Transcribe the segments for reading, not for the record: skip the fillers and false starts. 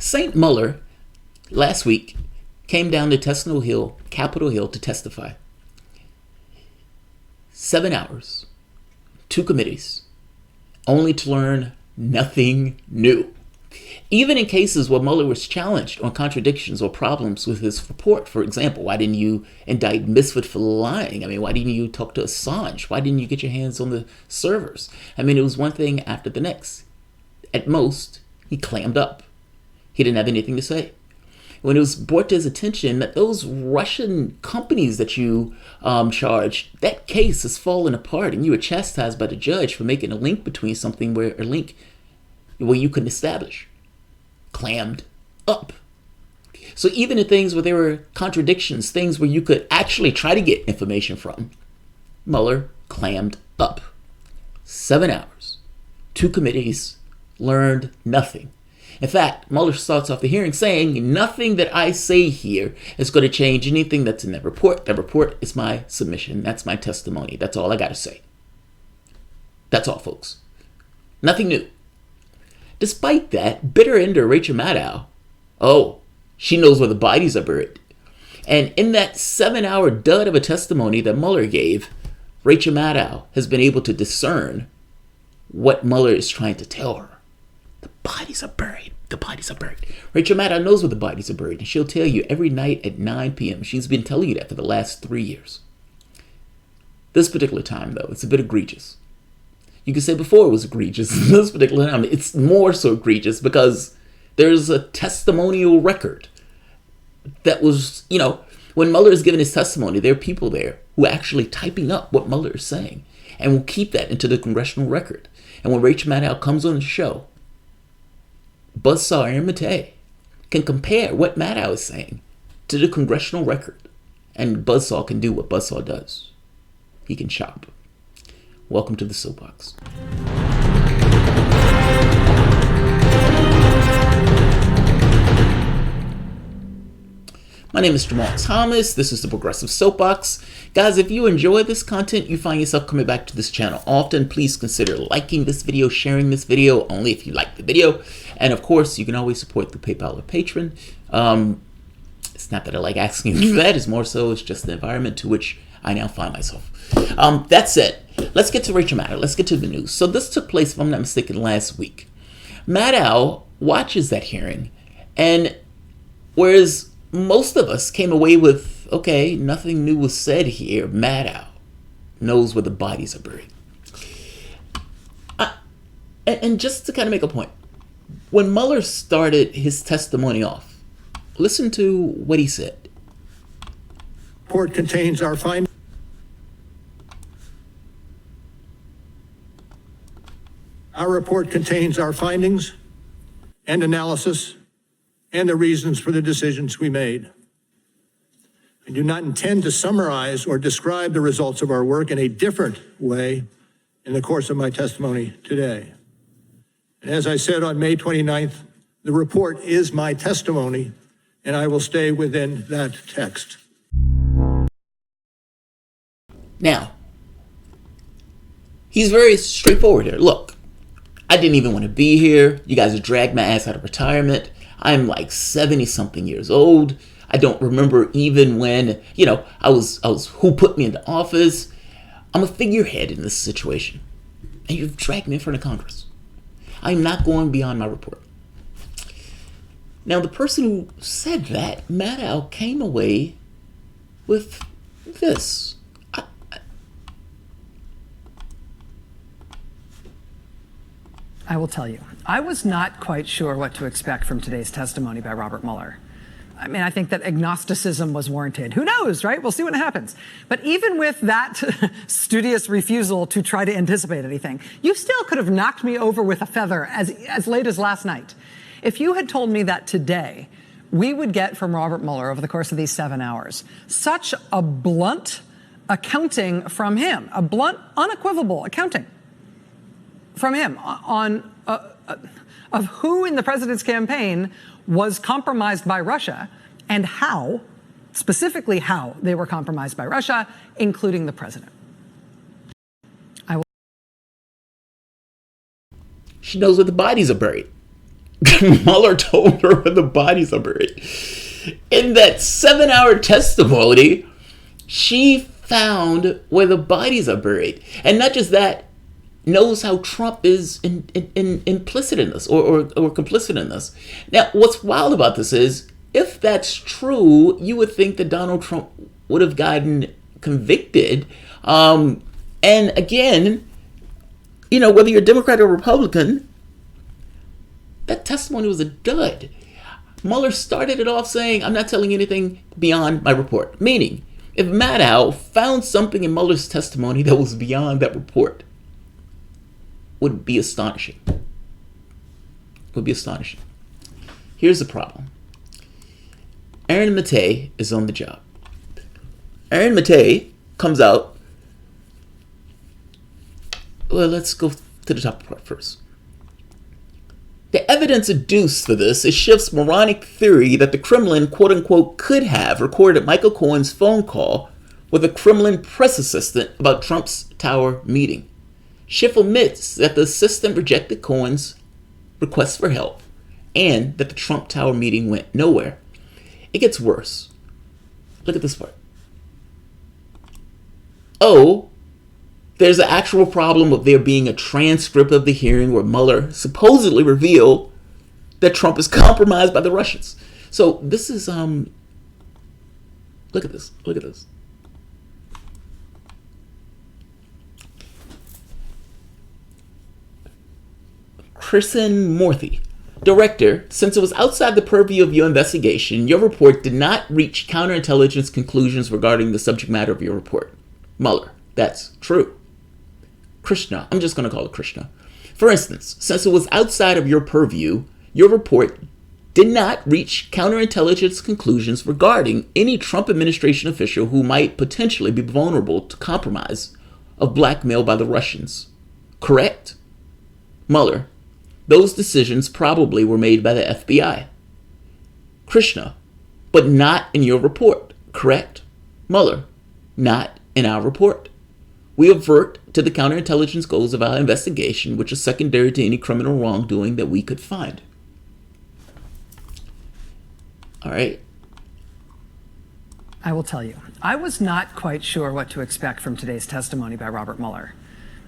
St. Mueller last week came down to Capitol Hill to testify. 7 hours, 2 committees, only to learn nothing new. Even in cases where Mueller was challenged on contradictions or problems with his report, for example, why didn't you indict Misfit for lying? I mean, why didn't you talk to Assange? Why didn't you get your hands on the servers? I mean, it was one thing after the next. At most, he clammed up. He didn't have anything to say. When it was brought to his attention that those Russian companies that you charged, that case has fallen apart, and you were chastised by the judge for making a link between something where you couldn't establish. Clammed up. So even in things where there were contradictions, things where you could actually try to get information from, Mueller clammed up. 7 hours, 2 committees, learned nothing. In fact, Mueller starts off the hearing saying, nothing that I say here is going to change anything that's in that report. That report is my submission. That's my testimony. That's all I got to say. That's all, folks. Nothing new. Despite that, bitter ender Rachel Maddow, she knows where the bodies are buried. And in that 7-hour dud of a testimony that Mueller gave, Rachel Maddow has been able to discern what Mueller is trying to tell her. The bodies are buried. The bodies are buried. Rachel Maddow knows where the bodies are buried, and she'll tell you every night at 9 p.m. She's been telling you that for the last 3 years. This particular time, though, it's a bit egregious. You could say before it was egregious. This particular time, it's more so egregious because there's a testimonial record that was, when Mueller is giving his testimony, there are people there who are actually typing up what Mueller is saying and will keep that into the congressional record. And when Rachel Maddow comes on the show, Buzzsaw and Matei can compare what Maddow is saying to the congressional record. And Buzzsaw can do what Buzzsaw does. He can shop. Welcome to the Soapbox. My name is Jamarl Thomas. This is the Progressive Soapbox. Guys, if you enjoy this content, you find yourself coming back to this channel often, please consider liking this video, sharing this video, only if you like the video. And of course, you can always support the PayPal or Patreon. It's not that I like asking you that, it's more so it's just the environment to which I now find myself. That said, let's get to Rachel Maddow. Let's get to the news. So this took place, if I'm not mistaken, last week. Maddow watches that hearing, and whereas most of us came away with, okay, nothing new was said here, Maddow knows where the bodies are buried. And just to kind of make a point, when Mueller started his testimony off, listen to what he said. Report contains our findings. Our report contains our findings and analysis and the reasons for the decisions we made. I do not intend to summarize or describe the results of our work in a different way in the course of my testimony today. And as I said on May 29th, the report is my testimony, and I will stay within that text. Now, he's very straightforward here. Look, I didn't even want to be here. You guys have dragged my ass out of retirement. I'm like 70-something years old. I don't remember even when, I was who put me into office. I'm a figurehead in this situation. And you've dragged me in front of Congress. I'm not going beyond my report. Now, the person who said that, Maddow, came away with this. I will tell you, I was not quite sure what to expect from today's testimony by Robert Mueller. I mean, I think that agnosticism was warranted. Who knows, right? We'll see what happens. But even with that studious refusal to try to anticipate anything, you still could have knocked me over with a feather as late as last night. If you had told me that today, we would get from Robert Mueller over the course of these 7 hours such a blunt accounting from him, a blunt, unequivocal accounting from him on of who in the president's campaign was compromised by Russia and how, specifically how they were compromised by Russia, including the president. She knows where the bodies are buried. Mueller told her where the bodies are buried. In that 7-hour testimony, she found where the bodies are buried. And not just that, knows how Trump is implicit in this or complicit in this. Now, what's wild about this is, if that's true, you would think that Donald Trump would have gotten convicted. And again, whether you're Democrat or Republican, that testimony was a dud. Mueller started it off saying, I'm not telling you anything beyond my report. Meaning, if Maddow found something in Mueller's testimony that was beyond that report, would be astonishing. Would be astonishing. Here's the problem. Aaron Matei is on the job. Aaron Matei comes out. Well, let's go to the top part first. The evidence adduced for this is Schiff's moronic theory that the Kremlin, quote unquote, could have recorded Michael Cohen's phone call with a Kremlin press assistant about Trump's Tower meeting. Schiff admits that the assistant rejected Cohen's request for help and that the Trump Tower meeting went nowhere. It gets worse. Look at this part. Oh, there's an actual problem of there being a transcript of the hearing where Mueller supposedly revealed that Trump is compromised by the Russians. So this is, look at this. Look at this. Kristen Morthy, Director, since it was outside the purview of your investigation, your report did not reach counterintelligence conclusions regarding the subject matter of your report. Mueller, that's true. Krishna, I'm just going to call it Krishna. For instance, since it was outside of your purview, your report did not reach counterintelligence conclusions regarding any Trump administration official who might potentially be vulnerable to compromise of blackmail by the Russians. Correct? Mueller, those decisions probably were made by the FBI. Krishna, but not in your report. Correct? Mueller, not in our report. We avert to the counterintelligence goals of our investigation, which is secondary to any criminal wrongdoing that we could find. All right. I will tell you, I was not quite sure what to expect from today's testimony by Robert Mueller.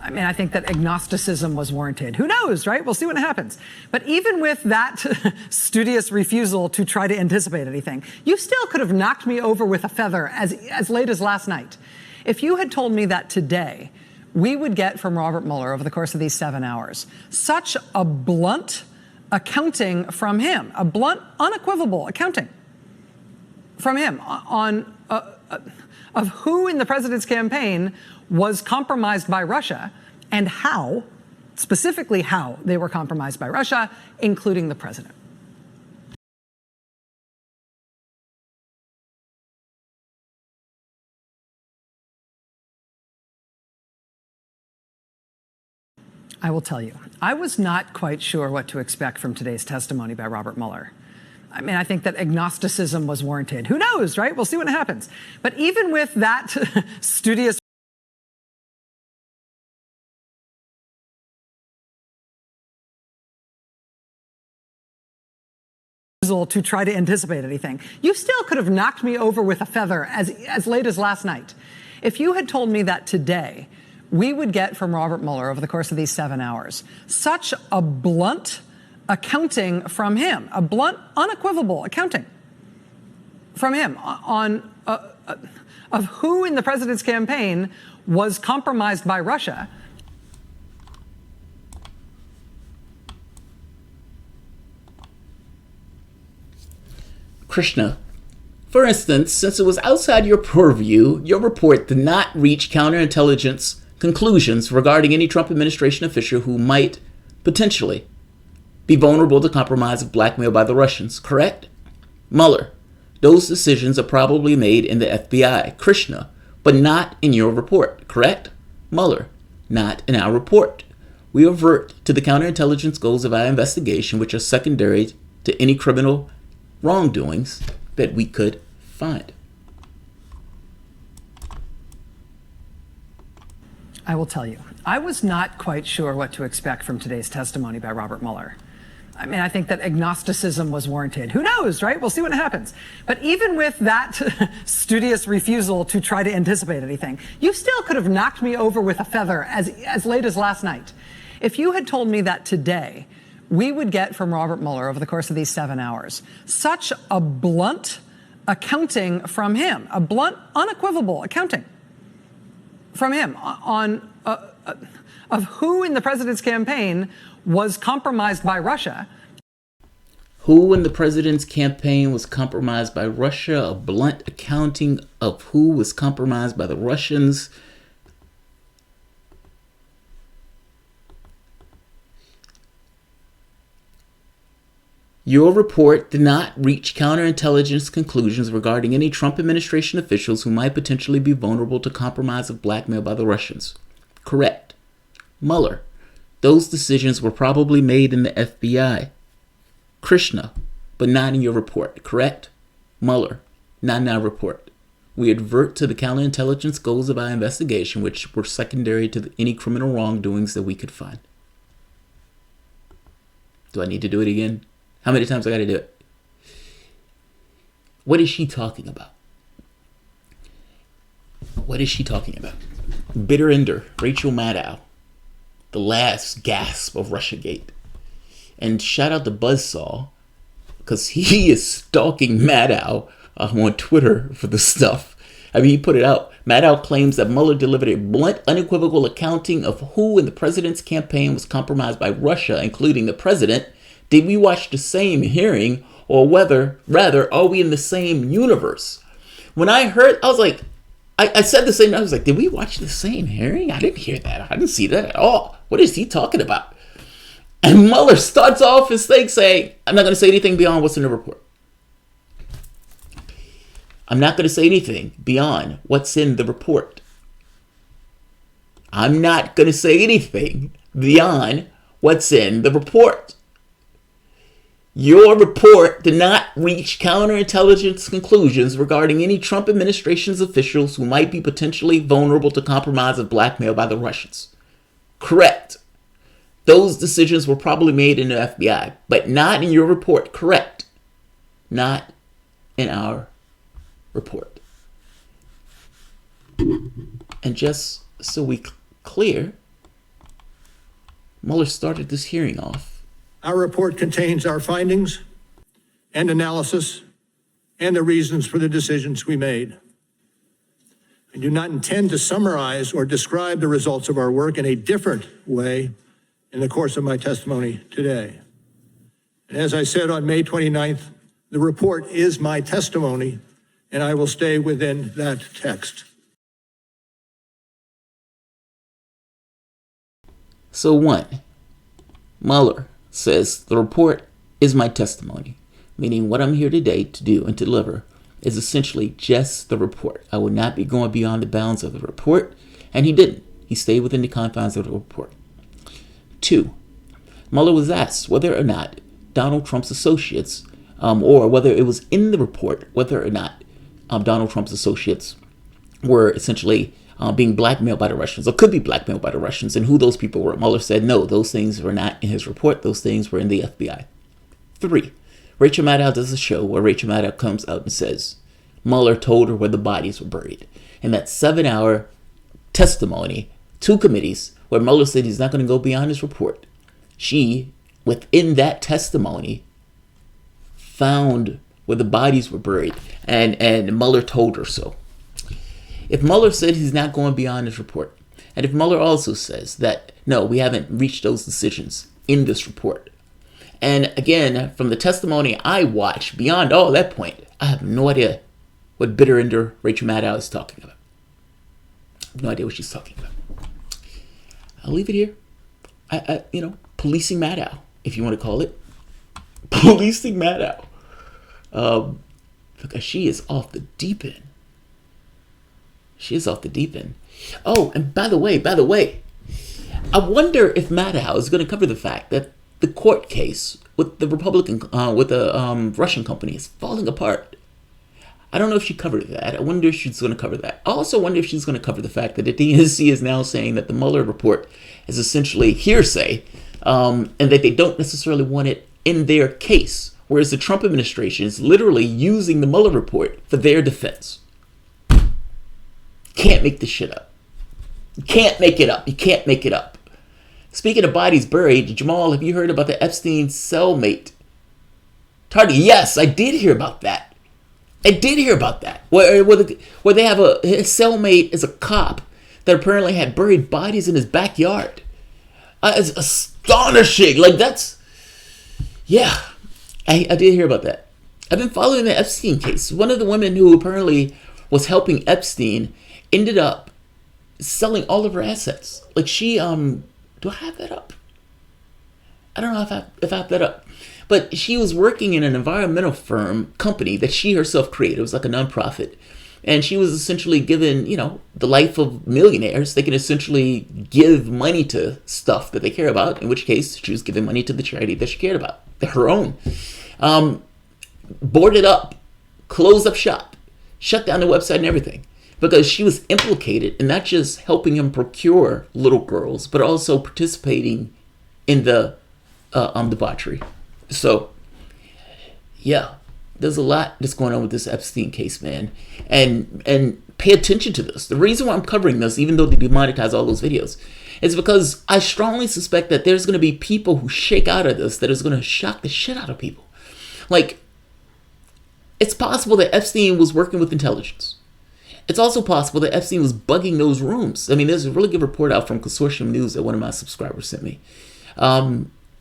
I mean, I think that agnosticism was warranted. Who knows, right? We'll see what happens. But even with that studious refusal to try to anticipate anything, you still could have knocked me over with a feather as late as last night. If you had told me that today we would get from Robert Mueller over the course of these 7 hours such a blunt accounting from him, a blunt, unequivocal accounting from him on of who in the president's campaign was compromised by Russia and how, specifically how they were compromised by Russia, including the president. I will tell you, I was not quite sure what to expect from today's testimony by Robert Mueller. I mean, I think that agnosticism was warranted. Who knows, right? We'll see what happens. But even with that studious to try to anticipate anything, you still could have knocked me over with a feather as late as last night. If you had told me that today we would get from Robert Mueller over the course of these 7 hours such a blunt accounting from him, a blunt, unequivocal accounting from him on of who in the president's campaign was compromised by Russia. Krishna, for instance, since it was outside your purview, your report did not reach counterintelligence conclusions regarding any Trump administration official who might potentially be vulnerable to compromise of blackmail by the Russians. Correct? Mueller, those decisions are probably made in the FBI. Krishna, but not in your report. Correct? Mueller, not in our report. We avert to the counterintelligence goals of our investigation, which are secondary to any criminal wrongdoings that we could find. I will tell you, I was not quite sure what to expect from today's testimony by Robert Mueller. I mean, I think that agnosticism was warranted. Who knows, right? We'll see what happens. But even with that studious refusal to try to anticipate anything, you still could have knocked me over with a feather as late as last night. If you had told me that today, we would get from Robert Mueller over the course of these 7 hours such a blunt accounting from him, a blunt, unequivocal accounting from him on of who in the president's campaign was compromised by Russia. Who in the president's campaign was compromised by Russia? A blunt accounting of who was compromised by the Russians. Your report did not reach counterintelligence conclusions regarding any Trump administration officials who might potentially be vulnerable to compromise of blackmail by the Russians. Correct. Mueller. Those decisions were probably made in the FBI. Krishna, but not in your report. Correct. Mueller. Not in our report. We advert to the counterintelligence goals of our investigation, which were secondary to any criminal wrongdoings that we could find. Do I need to do it again? How many times I got to do it? What is she talking about? What is she talking about? Bitter ender, Rachel Maddow, the last gasp of Russiagate. And shout out to Buzzsaw, because he is stalking Maddow on Twitter for the stuff. I mean, he put it out. Maddow claims that Mueller delivered a blunt, unequivocal accounting of who in the president's campaign was compromised by Russia, including the president. Did we watch the same hearing, or rather, are we in the same universe? When I heard, I was like, I said the same, I was like, did we watch the same hearing? I didn't hear that. I didn't see that at all. What is he talking about? And Mueller starts off his thing saying, I'm not going to say anything beyond what's in the report. I'm not going to say anything beyond what's in the report. I'm not going to say anything beyond what's in the report. Your report did not reach counterintelligence conclusions regarding any Trump administration's officials who might be potentially vulnerable to compromise of blackmail by the Russians. Correct. Those decisions were probably made in the FBI, but not in your report. Correct. Not in our report. And just so we clear, Mueller started this hearing off. Our report contains our findings and analysis and the reasons for the decisions we made. I do not intend to summarize or describe the results of our work in a different way in the course of my testimony today. And as I said on May 29th, the report is my testimony, and I will stay within that text. So 1, Mueller says the report is my testimony, meaning what I'm here today to do and to deliver is essentially just the report. I would not be going beyond the bounds of the report, and he didn't. He stayed within the confines of the report. 2, Mueller was asked whether or not Donald Trump's associates, or whether it was in the report, whether or not Donald Trump's associates were essentially being blackmailed by the Russians, or could be blackmailed by the Russians, and who those people were. Mueller said, no, those things were not in his report. Those things were in the FBI. 3, Rachel Maddow does a show where Rachel Maddow comes out and says, Mueller told her where the bodies were buried. And that 7-hour testimony, 2 committees, where Mueller said he's not going to go beyond his report. She, within that testimony, found where the bodies were buried, and Mueller told her so. If Mueller said he's not going beyond his report, and if Mueller also says that, no, we haven't reached those decisions in this report, and again, from the testimony I watched, beyond all that point, I have no idea what bitter ender Rachel Maddow is talking about. I have no idea what she's talking about. I'll leave it here. Policing Maddow, if you want to call it. Policing Maddow. Because she is off the deep end. She is off the deep end. Oh, and by the way, I wonder if Maddow is going to cover the fact that the court case with the Russian company is falling apart. I don't know if she covered that. I wonder if she's going to cover that. I also wonder if she's going to cover the fact that the DNC is now saying that the Mueller report is essentially hearsay, and that they don't necessarily want it in their case, whereas the Trump administration is literally using the Mueller report for their defense. Can't make this shit up. You can't make it up. You can't make it up. Speaking of bodies buried, Jamal, have you heard about the Epstein cellmate? Tardy, yes, I did hear about that. I did hear about that. Where they have his cellmate is a cop that apparently had buried bodies in his backyard. It's astonishing. Like, that's... Yeah, I did hear about that. I've been following the Epstein case. One of the women who apparently was helping Epstein ended up selling all of her assets. Like, she... Do I have that up? I don't know if I have that up. But she was working in an environmental company that she herself created. It was like a nonprofit. And she was essentially given, the life of millionaires. They can essentially give money to stuff that they care about, in which case she was giving money to the charity that she cared about, her own. Boarded up, closed up shop, shut down the website and everything. Because she was implicated in not just helping him procure little girls, but also participating in the debauchery. So, yeah, there's a lot that's going on with this Epstein case, man. And pay attention to this. The reason why I'm covering this, even though they demonetize all those videos, is because I strongly suspect that there's going to be people who shake out of this that is going to shock the shit out of people. Like, it's possible that Epstein was working with intelligence. It's also possible that Epstein was bugging those rooms. I mean, there's a really good report out from Consortium News that one of my subscribers sent me.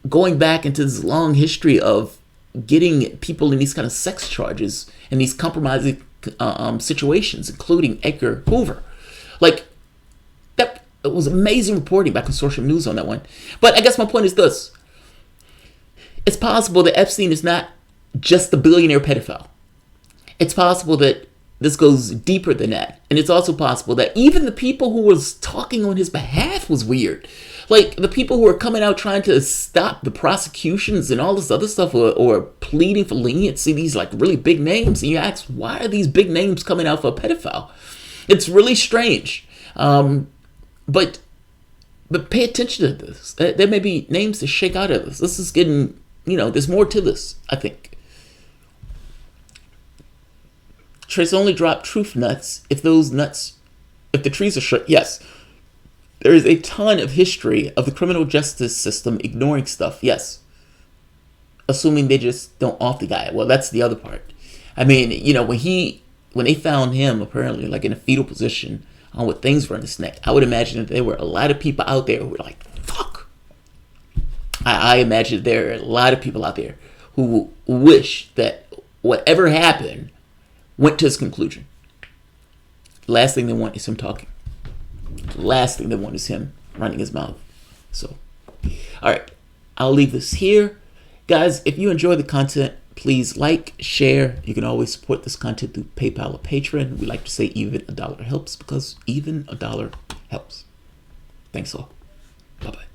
Going back into this long history of getting people in these kind of sex charges and these compromising situations, including Edgar Hoover. Like, that was amazing reporting by Consortium News on that one. But I guess my point is this. It's possible that Epstein is not just the billionaire pedophile. It's possible that this goes deeper than that. And it's also possible that even the people who was talking on his behalf was weird. Like, the people who are coming out trying to stop the prosecutions and all this other stuff, or pleading for leniency, these like really big names. And you ask, why are these big names coming out for a pedophile? It's really strange. But pay attention to this. There may be names to shake out of this. This is getting, there's more to this, I think. Trace only drop truth nuts if the trees are shut. Yes. There is a ton of history of the criminal justice system ignoring stuff. Yes. Assuming they just don't off the guy. Well, that's the other part. I mean, when they found him apparently like in a fetal position with things around his neck, I would imagine that there were a lot of people out there who were like, fuck. I imagine there are a lot of people out there who wish that whatever happened went to his conclusion. Last thing they want is him talking. Last thing they want is him running his mouth. So, all right, I'll leave this here. Guys, if you enjoy the content, please like, share. You can always support this content through PayPal or Patreon. We like to say even $1 helps, because even $1 helps. Thanks all. Bye-bye.